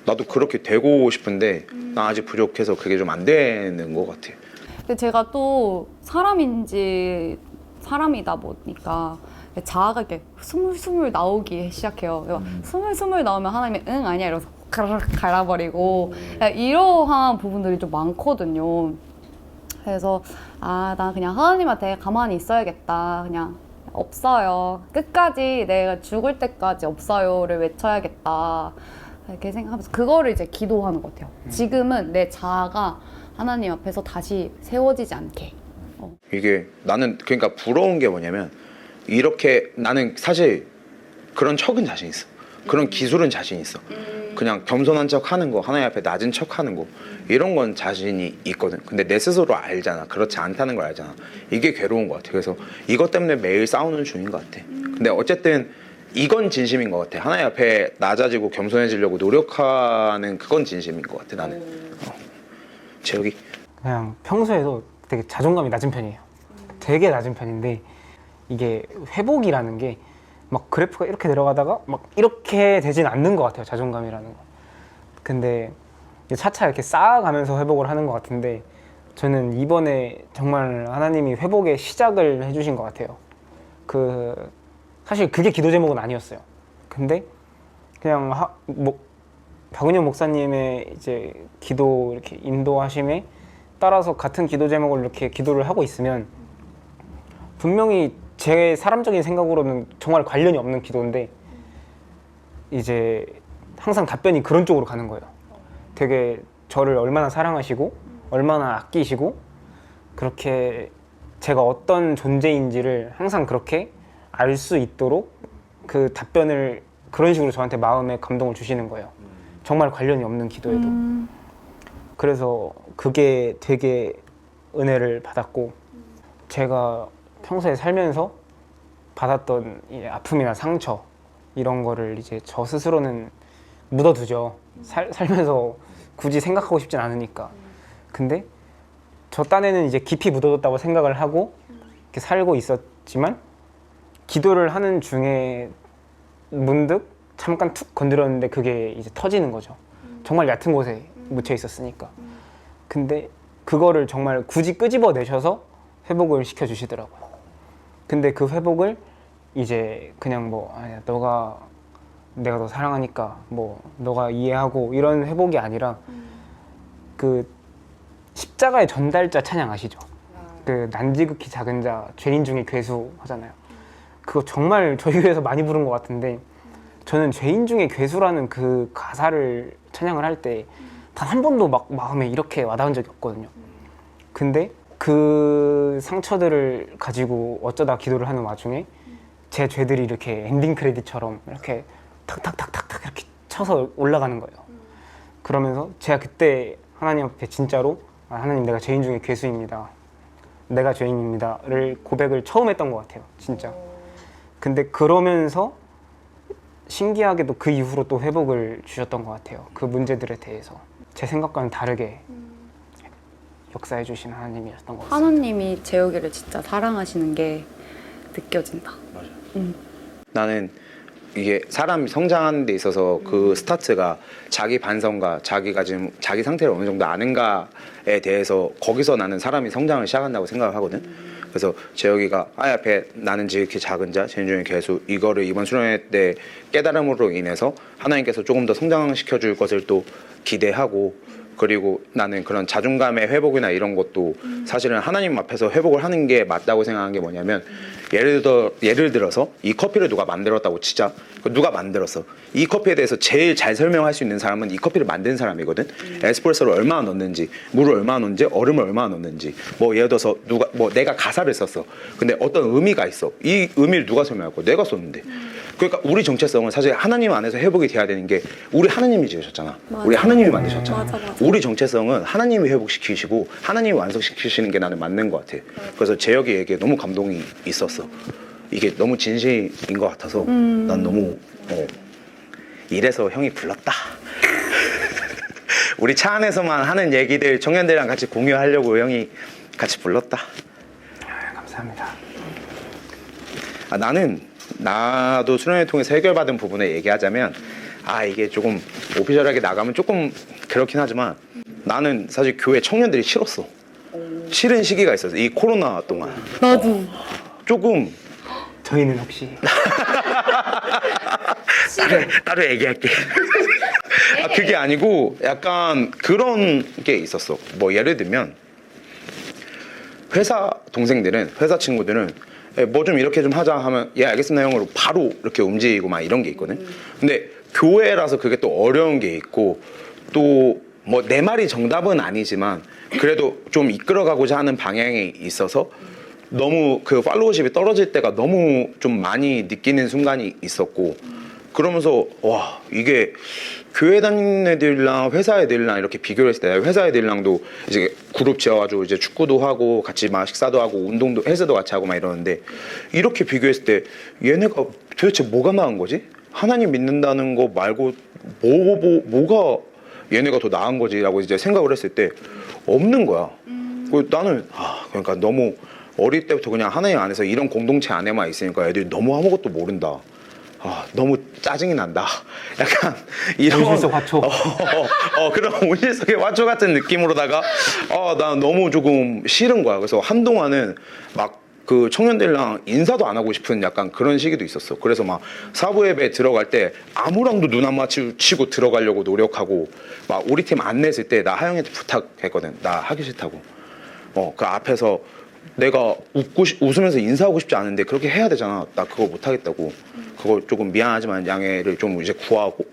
나도 그렇게 되고 싶은데 나 아직 부족해서 그게 좀 안 되는 것 같아. 근데 제가 또 사람이다 보니까 자아가 이렇게 스물스물 나오기 시작해요. 스물스물 나오면 하나님이 응 아니야 이러면서 갈아버리고 이러한 부분들이 좀 많거든요. 그래서 나 그냥 하나님한테 가만히 있어야겠다. 그냥 없어요. 끝까지 내가 죽을 때까지 없어요를 외쳐야겠다. 이렇게 생각하면서 그거를 이제 기도하는 것 같아요. 지금은 내 자아가 하나님 앞에서 다시 세워지지 않게. 이게 나는 그러니까 부러운 게 뭐냐면 이렇게 나는 사실 그런 척은 자신 있어. 그런 기술은 자신 있어. 그냥 겸손한 척 하는 거, 하나님 앞에 낮은 척 하는 거 이런 건 자신이 있거든. 근데 내 스스로 알잖아. 그렇지 않다는 걸 알잖아. 이게 괴로운 것 같아. 그래서 이것 때문에 매일 싸우는 중인 것 같아. 근데 어쨌든 이건 진심인 것 같아. 하나님 앞에 낮아지고 겸손해지려고 노력하는 그건 진심인 것 같아. 나는. 재혁이? 그냥 평소에도 되게 자존감이 낮은 편이에요. 되게 낮은 편인데 이게 회복이라는 게 막 그래프가 이렇게 내려가다가 막 이렇게 되진 않는 것 같아요. 자존감이라는 거. 근데 차차 이렇게 쌓아가면서 회복을 하는 것 같은데 저는 이번에 정말 하나님이 회복의 시작을 해주신 것 같아요. 사실 그게 기도 제목은 아니었어요. 근데 그냥 박은영 목사님의 이제 기도 이렇게 인도하심에 따라서 같은 기도 제목을 이렇게 기도를 하고 있으면 분명히 제 사람적인 생각으로는 정말 관련이 없는 기도인데 이제 항상 답변이 그런 쪽으로 가는 거예요. 되게 저를 얼마나 사랑하시고 얼마나 아끼시고 그렇게 제가 어떤 존재인지를 항상 그렇게 알 수 있도록 그 답변을 그런 식으로 저한테 마음에 감동을 주시는 거예요. 정말 관련이 없는 기도에도. 그래서 그게 되게 은혜를 받았고 제가 평소에 살면서 받았던 이 아픔이나 상처 이런 거를 이제 저 스스로는 묻어두죠. 살면서 굳이 생각하고 싶진 않으니까. 근데 저 딴에는 이제 깊이 묻어뒀다고 생각을 하고 이렇게 살고 있었지만 기도를 하는 중에 문득 잠깐 툭 건드렸는데 그게 이제 터지는 거죠. 정말 얕은 곳에 묻혀 있었으니까. 근데 그거를 정말 굳이 끄집어내셔서 회복을 시켜주시더라고요. 근데 그 회복을 이제 그냥 뭐 아니야 내가 너 사랑하니까 뭐 너가 이해하고 이런 회복이 아니라 그 십자가의 전달자 찬양 아시죠? 그 난지극히 작은 자 죄인 중에 괴수 하잖아요. 그거 정말 저희 교회에서 많이 부른 것 같은데 저는 죄인 중에 괴수라는 그 가사를 찬양을 할 때 단 한 번도 막 마음에 이렇게 와닿은 적이 없거든요. 근데 그 상처들을 가지고 어쩌다 기도를 하는 와중에 제 죄들이 이렇게 엔딩 크레딧처럼 이렇게 탁탁탁탁탁 이렇게 쳐서 올라가는 거예요. 그러면서 제가 그때 하나님 앞에 진짜로 하나님 내가 죄인 중에 괴수입니다. 내가 죄인입니다를 고백을 처음 했던 것 같아요. 진짜. 근데 그러면서 신기하게도 그 이후로 또 회복을 주셨던 것 같아요. 그 문제들에 대해서. 제 생각과는 다르게 역사해 주신 하나님이었던 것 같아요. 하나님이 재혁이를 진짜 사랑하시는 게 느껴진다. 맞아. 나는 이게 사람이 성장하는 데 있어서 그 스타트가 자기 반성과 자기가 지금 자기 상태를 어느 정도 아는가에 대해서 거기서 나는 사람이 성장을 시작한다고 생각을 하거든. 그래서 재혁이가 앞에 나는 지극히 작은 자, 죄인 중에 괴수 이거를 이번 수련회 때 깨달음으로 인해서 하나님께서 조금 더 성장시켜 줄 것을 또 기대하고 그리고 나는 그런 자존감의 회복이나 이런 것도 사실은 하나님 앞에서 회복을 하는 게 맞다고 생각한 게 뭐냐면 예를 들어서 이 커피를 누가 만들었다고 치자. 누가 만들었어. 이 커피에 대해서 제일 잘 설명할 수 있는 사람은 이 커피를 만든 사람이거든. 에스프레소를 얼마나 넣는지, 물을 얼마나 넣는지, 얼음을 얼마나 넣는지. 뭐 예를 들어서 내가 가사를 썼어. 근데 어떤 의미가 있어. 이 의미를 누가 설명할 거야? 내가 썼는데. 그러니까 우리 정체성은 사실 하나님 안에서 회복이 돼야 되는 게 우리 하나님이 지으셨잖아. 맞아. 우리 하나님이 만드셨잖아. 맞아. 우리 정체성은 하나님이 회복시키시고 하나님이 완성시키시는 게 나는 맞는 것 같아. 그래서 재혁이 얘기에 너무 감동이 있었어. 이게 너무 진심인 것 같아서 난 너무 이래서 형이 불렀다. 우리 차 안에서만 하는 얘기들 청년들이랑 같이 공유하려고 형이 같이 불렀다. 감사합니다. 나도 수련회 통해서 해결받은 부분에 얘기하자면 이게 조금 오피셜하게 나가면 조금 그렇긴 하지만 나는 사실 교회 청년들이 싫었어. 싫은 시기가 있었어. 이 코로나 동안. 나도. 조금 저희는 혹시 따로 얘기할게. 그게 아니고 약간 그런 게 있었어. 뭐 예를 들면 회사 동생들은 회사 친구들은 뭐 좀 이렇게 좀 하자 하면 예 알겠습니다 형으로 바로 이렇게 움직이고 막 이런 게 있거든. 근데 교회라서 그게 또 어려운 게 있고 또 뭐 내 말이 정답은 아니지만 그래도 좀 이끌어가고자 하는 방향이 있어서 너무 그 팔로워십이 떨어질 때가 너무 좀 많이 느끼는 순간이 있었고 그러면서 와 이게 교회 다니는 애들이랑 회사 애들이랑 이렇게 비교를 했을 때 회사 애들이랑도 이제 그룹 지어가지고 이제 축구도 하고 같이 막 식사도 하고 운동도 헬스도 같이 하고 막 이러는데 이렇게 비교했을 때 얘네가 도대체 뭐가 나은 거지? 하나님 믿는다는 거 말고 뭐가 얘네가 더 나은 거지라고 이제 생각을 했을 때 없는 거야. 나는 그러니까 너무 어릴 때부터 그냥 하나님 안에서 이런 공동체 안에만 있으니까 애들이 너무 아무것도 모른다. 너무 짜증이 난다. 약간 이런 온실 속 화초. 그런 온실 속의 화초 같은 느낌으로다가 나 너무 조금 싫은 거야. 그래서 한동안은 막 그 청년들이랑 인사도 안 하고 싶은 약간 그런 시기도 있었어. 그래서 막 사부 예배 들어갈 때 아무랑도 눈 안 마주치고 들어가려고 노력하고 막 우리 팀 안 냈을 때 나 하영이한테 부탁했거든. 나 하기 싫다고. 그 앞에서 내가 웃으면서 인사하고 싶지 않은데 그렇게 해야 되잖아. 나 그거 못 하겠다고. 그거 조금 미안하지만 양해를 좀 이제 구하고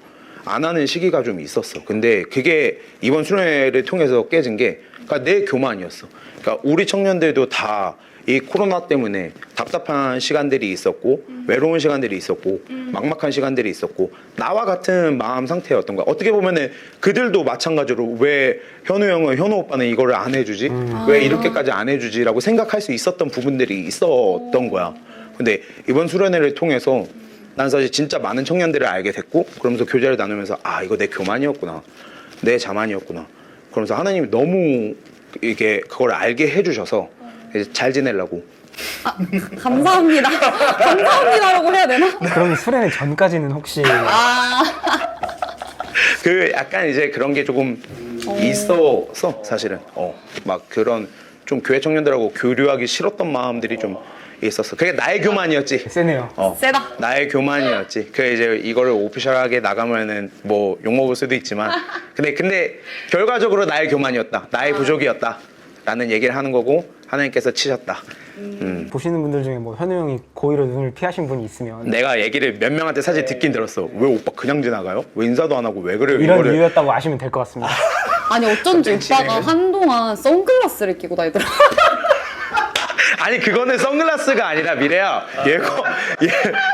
안 하는 시기가 좀 있었어. 근데 그게 이번 수련회를 통해서 깨진 게 그러니까 내 교만이었어. 그러니까 우리 청년들도 다 이 코로나 때문에 답답한 시간들이 있었고 외로운 시간들이 있었고 막막한 시간들이 있었고 나와 같은 마음 상태였던 거야. 어떻게 보면은 그들도 마찬가지로 왜 현우 오빠는 이거를 안 해주지? 왜 이렇게까지 안 해주지?라고 생각할 수 있었던 부분들이 있었던 거야. 근데 이번 수련회를 통해서 난 사실 진짜 많은 청년들을 알게 됐고 그러면서 교제를 나누면서 이거 내 교만이었구나. 내 자만이었구나. 그러면서 하나님이 너무 이게 그걸 알게 해주셔서 이제 잘 지내려고. 아, 감사합니다. 감사합니다라고 해야 되나? 그럼 수련회 전까지는 혹시 아, 그 약간 이제 그런 게 조금 있었어 사실은. 막 그런 좀 교회 청년들하고 교류하기 싫었던 마음들이 좀 있었어. 그게 나의 교만이었지. 세네요. 세다. 나의 교만이었지. 그 이제 이거를 오피셜하게 나가면은 뭐 욕먹을 수도 있지만, 근데 결과적으로 나의 교만이었다. 나의 부족이었다. 라는 얘기를 하는 거고 하나님께서 치셨다. 보시는 분들 중에 뭐 현우 형이 고의로 눈을 피하신 분이 있으면 내가 얘기를 몇 명한테 사실 듣긴 들었어. 왜 오빠 그냥 지나가요? 왜 인사도 안 하고 왜 그래요? 이런 이거를. 이유였다고 아시면 될 것 같습니다. 아니 어쩐지 오빠가 한동안 선글라스를 끼고 다니더라. 아니 그거는 선글라스가 아니라 미래야. 얘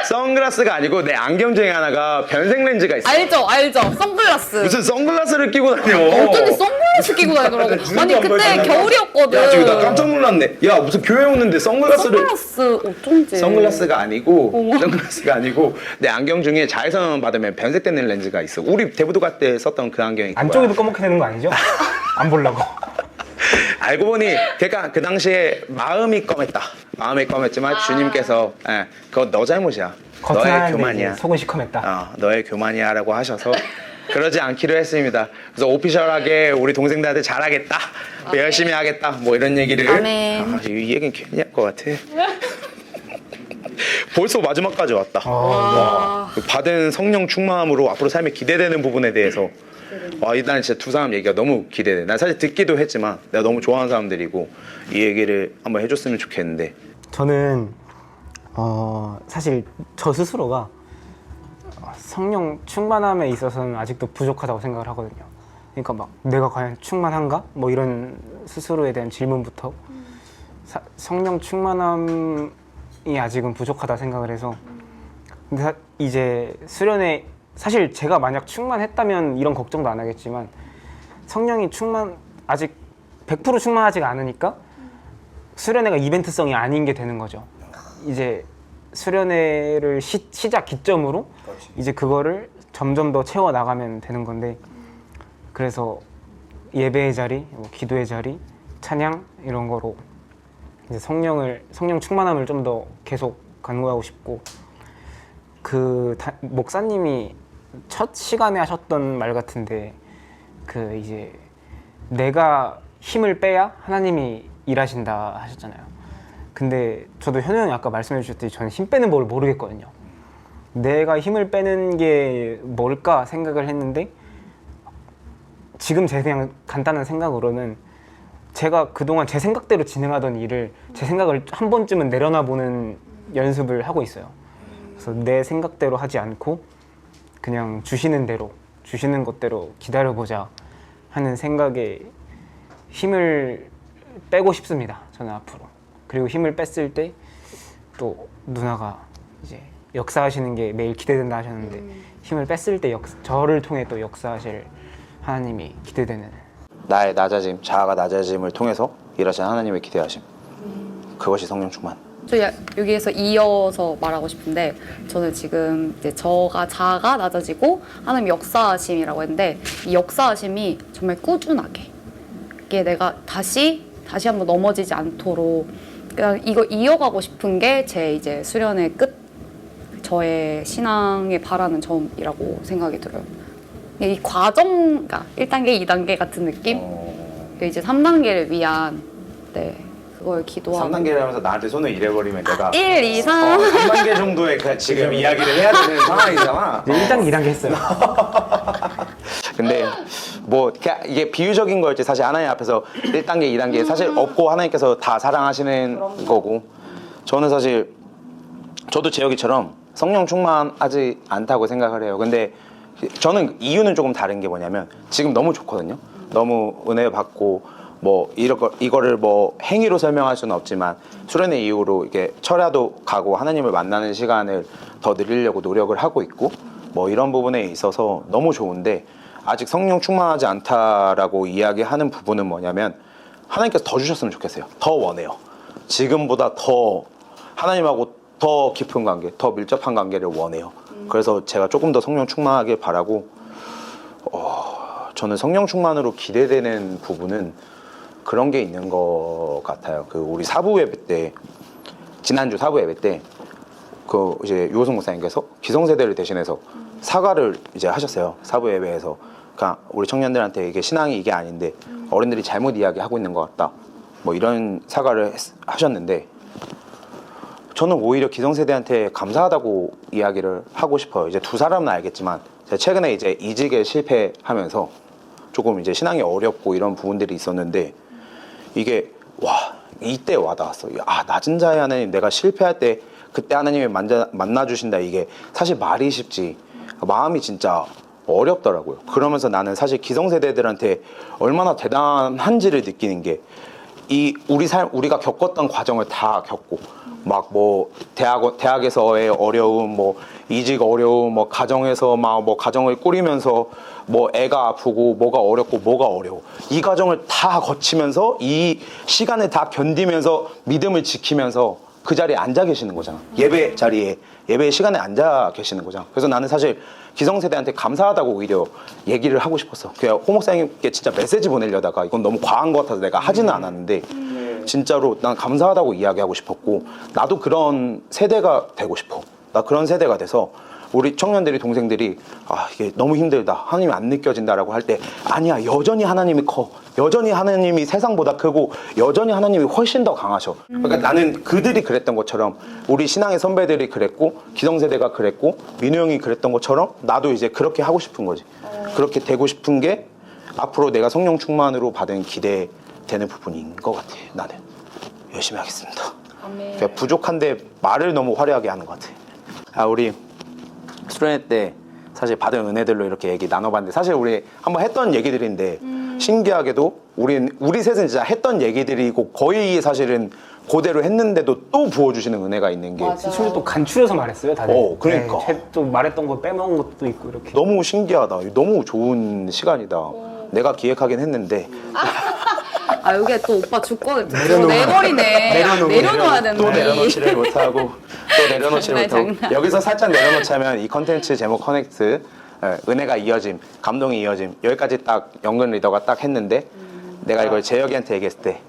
선글라스가 아니고 내 안경 중에 하나가 변색 렌즈가 있어. 알죠. 선글라스. 무슨 선글라스를 끼고 다녀? 어쩐지 선글라스 끼고 다니더라고. 아니 그때 겨울이었거든. 야 지금 나 깜짝 놀랐네. 야 무슨 교회 오는데 선글라스를. 선글라스 어쩐지. 선글라스가 아니고 어머. 선글라스가 아니고 내 안경 중에 자외선 받으면 변색되는 렌즈가 있어. 우리 대부도 갈 때 썼던 그 안경이 그거야. 안쪽에도 검게 되는 거 아니죠? 안 보려고. 알고 보니 그러니까 그 당시에 마음이 검했다. 마음이 검했지만 주님께서 그거 너 잘못이야. 겉은 너의 하얀데 교만이야. 이제 속은 시커맸다. 너의 교만이야라고 하셔서 그러지 않기로 했습니다. 그래서 오피셜하게 우리 동생들한테 잘하겠다. 열심히 하겠다. 뭐 이런 얘기를. 아멘. 이 얘기는 괜히 할 것 같아. 벌써 마지막까지 왔다. 와. 받은 성령 충만함으로 앞으로 삶에 기대되는 부분에 대해서 난 진짜 두 사람 얘기가 너무 기대돼. 난 사실 듣기도 했지만 내가 너무 좋아하는 사람들이고 이 얘기를 한번 해줬으면 좋겠는데. 저는 사실 저 스스로가 성령 충만함에 있어서는 아직도 부족하다고 생각을 하거든요. 그러니까 막 내가 과연 충만한가? 뭐 이런 스스로에 대한 질문부터 성령 충만함이 아직은 부족하다 생각을 해서 근데 이제 수련회 사실 제가 만약 충만했다면 이런 걱정도 안 하겠지만 성령이 아직 100% 충만하지가 않으니까 수련회가 이벤트성이 아닌 게 되는 거죠. 이제 수련회를 시작 기점으로 이제 그거를 점점 더 채워 나가면 되는 건데 그래서 예배의 자리, 뭐 기도의 자리, 찬양 이런 거로 이제 성령 충만함을 좀 더 계속 간구하고 싶고 목사님이 첫 시간에 하셨던 말 같은데 이제 내가 힘을 빼야 하나님이 일하신다 하셨잖아요. 근데 저도 현우 형이 아까 말씀해 주셨듯이 저는 힘 빼는 법을 모르겠거든요. 내가 힘을 빼는 게 뭘까 생각을 했는데 지금 제 그냥 간단한 생각으로는 제가 그동안 제 생각대로 진행하던 일을 제 생각을 한 번쯤은 내려놔보는 연습을 하고 있어요. 그래서 내 생각대로 하지 않고 그냥 주시는 대로 주시는 것대로 기다려보자 하는 생각에 힘을 빼고 싶습니다. 저는 앞으로. 그리고 힘을 뺐을 때 또 누나가 이제 역사하시는 게 매일 기대된다 하셨는데 힘을 뺐을 때 저를 통해 또 역사하실 하나님이 기대되는 나의 낮아짐, 자아가 낮아짐을 통해서 일하시는 하나님의 기대하심. 그것이 성령 충만. 저 여기에서 이어서 말하고 싶은데 저는 지금 이제 자아가 낮아지고 하나님 역사하심이라고 했는데 이 역사하심이 정말 꾸준하게 이게 내가 다시 한번 넘어지지 않도록 그냥 이거 이어가고 싶은 게 제 이제 수련의 끝 저의 신앙에 바라는 점이라고 생각이 들어요. 이 과정, 그러니까 1단계, 2단계 같은 느낌? 이제 3단계를 위한 그걸 기도하고 3단계를 하면서 나한테 손을 잃어버리면 내가 1, 2, 3 3단계 정도의 지금 이야기를 해야 되는 상황이잖아. 1단계, 2단계 했어요. 근데 뭐 이게 비유적인 거였지 사실 하나님 앞에서 1단계, 2단계 사실 없고 하나님께서 다 사랑하시는 거고 저는 사실 저도 재혁이처럼 성령 충만하지 않다고 생각을 해요. 근데 저는 이유는 조금 다른 게 뭐냐면 지금 너무 좋거든요. 너무 은혜 받고 뭐 이거를 뭐 행위로 설명할 수는 없지만 수련회 이후로 이렇게 철야도 가고 하나님을 만나는 시간을 더 늘리려고 노력을 하고 있고 뭐 이런 부분에 있어서 너무 좋은데 아직 성령 충만하지 않다라고 이야기하는 부분은 뭐냐면 하나님께서 더 주셨으면 좋겠어요. 더 원해요. 지금보다 더 하나님하고 더 깊은 관계, 더 밀접한 관계를 원해요. 그래서 제가 조금 더 성령 충만하길 바라고 저는 성령 충만으로 기대되는 부분은 그런 게 있는 것 같아요. 그 우리 사부 예배 때 지난주 사부 예배 때 그 이제 유호성 목사님께서 기성세대를 대신해서 사과를 이제 하셨어요. 사부 예배에서. 그러니까 우리 청년들한테 이게 신앙이 이게 아닌데 어른들이 잘못 이야기하고 있는 것 같다. 뭐 이런 사과를 하셨는데 저는 오히려 기성세대한테 감사하다고 이야기를 하고 싶어요. 이제 두 사람은 알겠지만 제가 최근에 이제 이직에 실패하면서 조금 이제 신앙이 어렵고 이런 부분들이 있었는데 이게 와 이때 와닿았어. 아 낮은 자의 하나님 내가 실패할 때 그때 하나님이 만나주신다. 이게 사실 말이 쉽지 마음이 진짜 어렵더라고요. 그러면서 나는 사실 기성세대들한테 얼마나 대단한지를 느끼는 게 이 우리가 겪었던 과정을 다 겪고 막 뭐 대학에서의 어려움, 뭐 이직 어려움, 뭐 가정에서 막 뭐 가정을 꾸리면서 뭐 애가 아프고 뭐가 어렵고 뭐가 어려워. 이 과정을 다 거치면서 이 시간을 다 견디면서 믿음을 지키면서 그 자리에 앉아 계시는 거잖아. 예배 자리에 예배 시간에 앉아 계시는 거잖아. 그래서 나는 사실 기성세대한테 감사하다고 오히려 얘기를 하고 싶었어. 그냥 호 목사님께 진짜 메시지 보내려다가 이건 너무 과한 것 같아서 내가 하지는 않았는데 진짜로 난 감사하다고 이야기하고 싶었고 나도 그런 세대가 되고 싶어. 나 그런 세대가 돼서 우리 청년들이 동생들이 아 이게 너무 힘들다 하나님이 안 느껴진다라고 할 때 아니야 여전히 하나님이 커 여전히 하나님이 세상보다 크고 여전히 하나님이 훨씬 더 강하셔. 그러니까 나는 그들이 그랬던 것처럼 우리 신앙의 선배들이 그랬고 기성세대가 그랬고 민우 형이 그랬던 것처럼 나도 이제 그렇게 하고 싶은 거지. 그렇게 되고 싶은 게 앞으로 내가 성령 충만으로 받은 기대되는 부분인 것 같아. 나는 열심히 하겠습니다. 그러니까 부족한데 말을 너무 화려하게 하는 것 같아. 아 우리 수련회 때 사실 받은 은혜들로 이렇게 얘기 나눠봤는데 사실 우리 한번 했던 얘기들인데 신기하게도 우리 셋은 진짜 했던 얘기들이고 거의 사실은 그대로 했는데도 또 부어주시는 은혜가 있는 게 맞아. 심지어 또 간추려서 말했어요 다들. 그러니까. 또 말했던 거 빼먹은 것도 있고 이렇게. 너무 신기하다. 너무 좋은 시간이다. 내가 기획하긴 했는데 아 여기에 또 오빠 주권을 내버리네. 내려놓아야 된다. 또 내려놓지를 못하고 또 내려놓지를 장난, 못하고 장난. 여기서 살짝 내려놓자면 이 컨텐츠 제목 커넥트 은혜가 이어짐 감동이 이어짐 여기까지 딱 연근 리더가 딱 했는데 내가 이걸 재혁이한테 얘기했을 때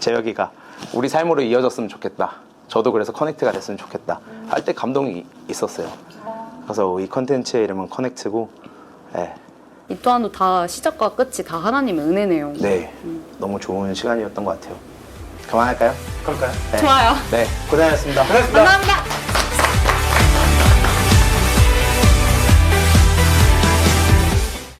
재혁이가 우리 삶으로 이어졌으면 좋겠다. 저도 그래서 커넥트가 됐으면 좋겠다 할 때 감동이 있었어요. 그래서 이 컨텐츠의 이름은 커넥트고 이 또한도 다 시작과 끝이 다 하나님의 은혜네요. 네 너무 좋은 시간이었던 것 같아요. 그만할까요? 그럴까요? 네. 좋아요. 네 고생하셨습니다. 감사합니다.